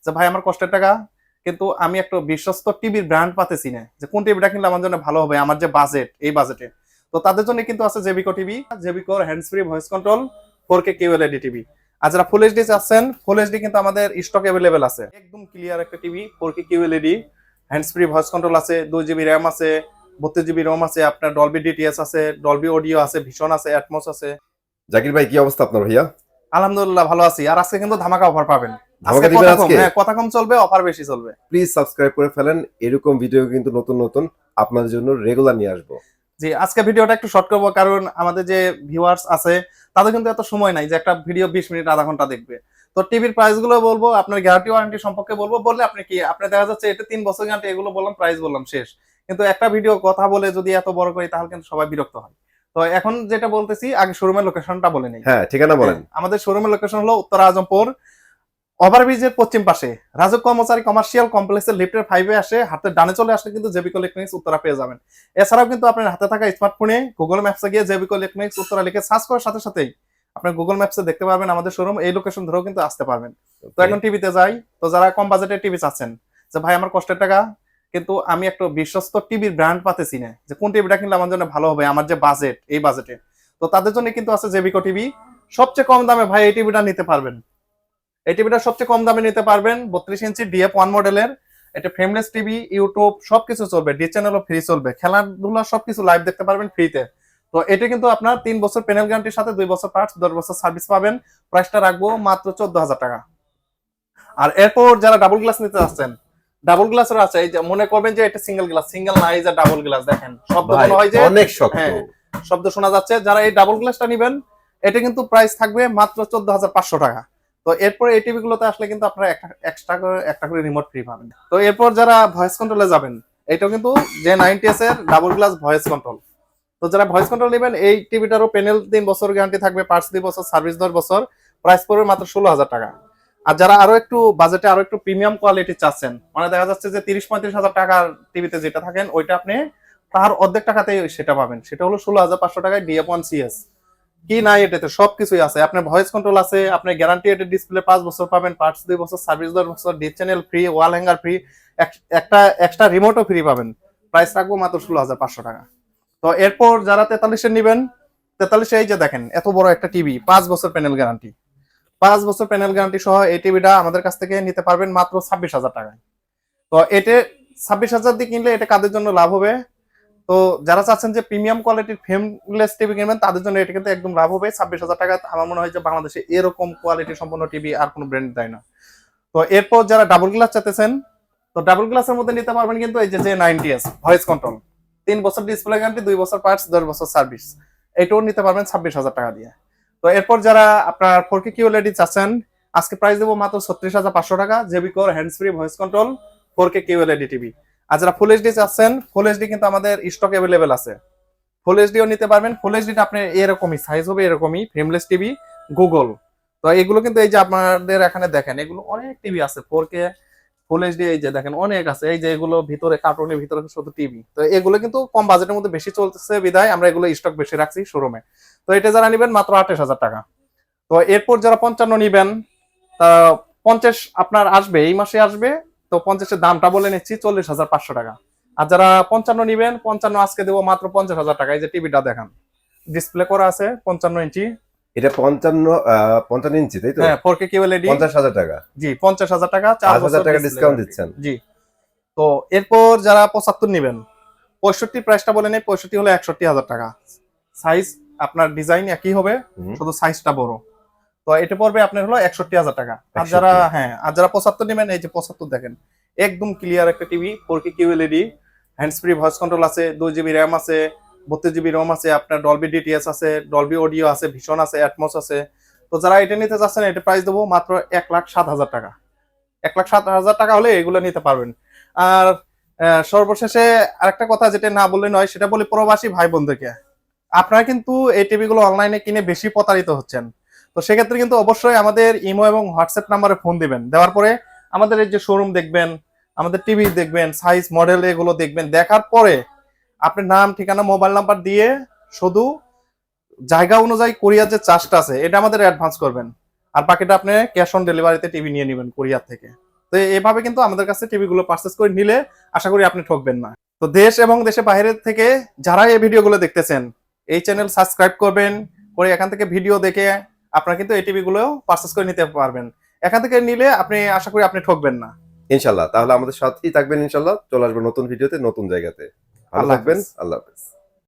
যে ভাই আমার কষ্টের টাকা, কিন্তু আমি একটা বিশ্বস্ত টিভির ব্র্যান্ড পাতেছি না, যে কোন টিভিটা কিনলে আমার জন্য ভালো হবে, আমার যে বাজেট এই বাজেটে। তো তাদের জন্য কিন্তু আছে জেবিকো টিভি, জেবিকোর hands free voice control 4K QLED TV. আর যারা ফুল এইচডি চাচ্ছেন, ফুল এইচডি কিন্তু আমাদের স্টক অ্যাভেলেবেল আছে। একদম ক্লিয়ার একটা TV 4K QLED, hands free voice control আছে, 2 GB র্যাম আছে, 32 GB রোম আছে, আপনার ডলবি ডিটিএস আছে, ডলবি অডিও আছে, ভীষণ আছে, অ্যাটমস আছে। জাকির ভাই, কি অবস্থা আপনার ভাইয়া? আলহামদুলিল্লাহ ভালো আছি। আর আজকে কিন্তু ধামাকা অফার পাবেন। ধামাকা আজকে দিবেন কথা কম, আজকে? হ্যাঁ কথা কম চলবে, অফার বেশি চলবে। প্লিজ সাবস্ক্রাইব করে ফেলেন, এরকম ভিডিও কিন্তু নতুন নতুন আপনাদের জন্য রেগুলার নিয়ে আসবো। জি, আজকে ভিডিওটা একটু শর্ট করবো, কারণ আমাদের যে ভিউয়ার্স আছে তাদের কিন্তু এত সময় নাই যে একটা ভিডিও 20 মিনিট আধা ঘন্টা দেখবে। তো টিভির প্রাইস গুলো বলবো, আপনার গ্যারান্টি ওয়ারেন্টি সম্পর্কে বলবো, বললে আপনি কি আপনি দেখা যাচ্ছে এটা 3 বছর গ্যারান্টি, এগুলো বললাম, প্রাইস বললাম, শেষ। কিন্তু একটা ভিডিও কথা বলে যদি এত বড় করি তাহলে কিন্তু সবাই বিরক্ত হয়। তো এখন যেটা বলতেছি, আগে শোরুমের লোকেশনটা বলে নেই। হ্যাঁ, ঠিকানা বলেন। আমাদের শোরুমের লোকেশন হলো উত্তর আজমপুর ওভারব্রিজের পশ্চিম পাশে রাজক কর্মচারী কমার্শিয়াল কমপ্লেক্সের লিফটের 5-এ আসে, হাতের ডানে চলে আসলে কিন্তু জেবিকো ইলেকট্রনিক্স উত্তরা পেয়ে যাবেন। এছাড়াও কিন্তু আপনার হাতে থাকা স্মার্টফোনে গুগল ম্যাপসে গিয়ে জেবিকো ইলেকট্রনিক্স উত্তরা লিখে সার্চ করার সাথে সাথেই আপনি গুগল ম্যাপসে দেখতে পারবেন আমাদের শোরুম। এই লোকেশন ধরেও কিন্তু আসতে পারবেন। তো এখন টিভিতে যাই। তো যারা কম বাজেটের টিভি চাচ্ছেন, যে ভাই আমার কষ্টের টাকা, কিন্তু আমি একটা বিশ্বস্ত টিভির ব্র্যান্ড পাতেছি না, যে কোন টিভিটা কিনলে আমার জন্য ভালো হবে, আমার যে বাজেট এই বাজেটে। তো তাদের জন্য কিন্তু আছে জেবিকো টিভি। সবচেয়ে কম দামে ভাই এই টিভিটা নিতে পারবেন। এই টিভিটা সবচেয়ে কম দামে নিতে পারবেন, 32 ইঞ্চি DF1 মডেলের। এটা ফ্রেমলেস টিভি, ইউটিউব সবকিছু চলবে, ডি চ্যানেলও ফ্রি চলবে, খেলাধুলা সবকিছু লাইভ দেখতে পারবেন ফ্রিতে। তো এটা কিন্তু আপনার 3 বছর প্যানেল গ্যারান্টির সাথে 2 বছর পার্টস, 10 বছর সার্ভিস পাবেন। প্রাইসটা রাখবো মাত্র 14,000 টাকা। আর এরপর যারা ডাবল গ্লাস নিতে যাচ্ছেন, ডাবল গ্লাসের আছে। এই যে মনে করবেন যে এটা সিঙ্গেল গ্লাস, সিঙ্গেল না, এই যে ডাবল গ্লাস, দেখেন শব্দ ভাই মনে হয় যে অনেক শক্ত। হ্যাঁ, শব্দ শোনা যাচ্ছে। যারা এই ডাবল গ্লাসটা নেবেন, এটা কিন্তু প্রাইস থাকবে মাত্র 14,500 টাকা। তো এরপর এই টিভি গুলোতে আসলে কিন্তু আপনারা একটা করে রিমোট ফ্রি পাবেন। তো এরপর যারা ভয়েস কন্ট্রোলে যাবেন, এটাও কিন্তু যে 90s এর ডাবল গ্লাস ভয়েস কন্ট্রোল। তো যারা ভয়েস কন্ট্রোল নেবেন, এই টিভিটারও প্যানেল 3 বছর গ্যারান্টি থাকবে, পার্টস 2 বছর, সার্ভিস 10 বছর। প্রাইস পড়বে মাত্র 16,000 টাকা। আর যারা আরো একটু বাজেটে আরো একটু প্রিমিয়াম কোয়ালিটি চাচ্ছেন, মানে দেখা যাচ্ছে যে 30-35 হাজার টাকার টিভিতে যেটা থাকেন, ওইটা আপনি তার অর্ধেক টাকাতেই সেটা পাবেন। সেটা হলো 16,500 টাকায় DF1CS। কি নাই এটাতে সবকিছুই আছে। আপনার ভয়েস কন্ট্রোল আছে, আপনার গ্যারান্টি এর ডিসপ্লে 5 বছর পাবেন, পার্টস 2 বছর, সার্ভিস 10 বছর, ডি চ্যানেল ফ্রি, ওয়াল হ্যাঙ্গার ফ্রি, একটা এক্সট্রা রিমোটও ফ্রি পাবেন। প্রাইস রাখবো মাত্র 16,500 টাকা। তো এরপর যারা 43 এর নেবেন, 43 এই যে দেখেন এত বড় একটা টিভি, 5 বছর প্যানেল গ্যারান্টি, 5 বছর প্যানেল গ্যারান্টি সহ এই টিভিটা আমাদের কাছ থেকে নিতে পারবেন মাত্র 26,000 টাকায়। তো এতে 26,000 দিয়ে কিনলে এটা কাদের জন্য লাভ হবে? তো যারা চাচ্ছেন যে প্রিমিয়াম কোয়ালিটির ফ্রেমলেস টিভি কিনবেন, তাদের জন্য এটা কিন্তু একদম লাভ হবে। 26,000 টাকা আমার মনে হয় যে বাংলাদেশে এরকম কোয়ালিটি সম্পন্ন টিভি আর কোনো ব্র্যান্ড দেয় না। তো এরপর যারা ডাবল গ্লাস চাইতেছেন, তো ডাবল গ্লাসের মধ্যে নিতে পারবেন কিন্তু এই যে 90s ভয়েস কন্ট্রোল, 3 বছর ডিসপ্লে গ্যারান্টি, 2 বছর পার্টস, 10 বছর সার্ভিস। এটাও নিতে পারবেন 26,000 টাকা দিয়ে। তো এরপর যারা আপনার 4K কিউএলইডি চাচ্ছেন, আজকে প্রাইস দেবো মাত্র 36,500 টাকা, জেবিকোর hands free voice control 4K QLED TV. আর যারা ফুল এইচডি চাচ্ছেন, ফুল এইচডি কিন্তু আমাদের স্টক অ্যাভেলেবেল আছে। ফুল এইচডিও নিতে পারবেন। ফুল এইচডিটা আপনার এরকমই সাইজ হবে, এরকমই ফ্রেমলেস টিভি, গুগল। তো এগুলো কিন্তু এই যে আপনাদের এখানে দেখেন, এগুলো অনেক টিভি আছে 4K ফুল এইচডি, এই যে দেখেন অনেক আছে। এই যে এগুলো ভিতরে কার্টুনের ভিতরে শুধু টিভি। তো এগুলো কিন্তু কম বাজেটের মধ্যে বেশি চলতেছে বিধায় আমরা এগুলো স্টক বেশি রাখছি শোরুমে। তো এটা যারা নেবেন মাত্র 28,000 টাকা। তো এরপর যারা 55 নিবেন, তা 50 আপনার আসবে, এই মাসে আসবে। তো 50-এর দামটা বলে নিচ্ছি 40,500 টাকা। আর যারা 55 নিবেন, 55 আজকে দেবো মাত্র 50,000 টাকা। এই যে টিভিটা দেখান, ডিসপ্লে করা আছে 55 ইঞ্চি। এটা 55 ইঞ্চি, তাই তো? হ্যাঁ, 4K কিউএলইডি। 50,000 টাকা। জি, 50,000 টাকা, 4 5,000 বছর টাকা display ডিসকাউন্ট guarantee। দিচ্ছেন। জি। তো এরপর যারা 75 নিবেন, 65 প্রাইসটা বলে নেই, 65 হলো 61,000 টাকা। সাইজ আপনার ডিজাইন একই হবে, শুধু সাইজটা বড়। তো এটা পড়বে আপনার হলো 61,000 টাকা। আর যারা 75 নেবেন, এই যে 75 দেখেন একদম ক্লিয়ার একটা TV, 4K QLED, hands free voice control আছে, 2 GB র্যাম আছে, 32 GB রোম আছে, আপনার ডলবি ডিটিএস আছে, ডলবি অডিও আছে, ভীষণ আছে, অ্যাটমস আছে। তো যারা এটা নিতে চাচ্ছেন, এটা প্রাইস দেবো মাত্র 1,07,000 টাকা। 1,07,000 টাকা হলে এগুলো নিতে পারবেন। আর সর্বশেষে আরেকটা কথা যেটা না বললে নয়, সেটা বলি প্রবাসী ভাই বোনদেরকে, আপনারা কিন্তু এই টিভি গুলো অনলাইনে কিনে বেশি প্রতারিত হচ্ছেন। তো সেক্ষেত্রে কিন্তু অবশ্যই আমাদের ইমো এবং হোয়াটসঅ্যাপ নাম্বারে ফোন দিবেন। দেওয়ার পরে আমাদের এই যে শোরুম দেখবেন, আমাদের টিভি দেখবেন, সাইজ মডেল এগুলো দেখবেন। দেখার পরে আপনার নাম, ঠিকানা, মোবাইল নাম্বার দিয়ে শুধু জায়গা অনুযায়ী কোরিয়ার যে চার্জটা আছে এটা আমাদের অ্যাডভান্স করবেন। আর বাকিটা আপনি ক্যাশ অন ডেলিভারিতে টিভি নিয়ে নেবেন কোরিয়ার থেকে। তো তো এভাবে কিন্তু আমাদের কাছে টিভি গুলো পারচেস করে নিলে আশা করি আপনি ঠকবেন না। তো দেশ এবং দেশের বাইরে থেকে যারা এই ভিডিওগুলো দেখতেছেন, এই চ্যানেল সাবস্ক্রাইব করবেন, করে এখান থেকে ভিডিও দেখে আপনারা কিন্তু এই টিভি গুলো পারচেস করে নিতে পারবেন। এখান থেকে নিলে আপনি আশা করি আপনি ঠকবেন না। ইনশাল্লাহ, তাহলে আমাদের সাথেই থাকবেন। ইনশাল্লাহ চলে আসবো নতুন ভিডিওতে, নতুন জায়গাতে। ভালো আল্লাহ থাকবেন। হাফেজ। আল্লাহ হাফেজ।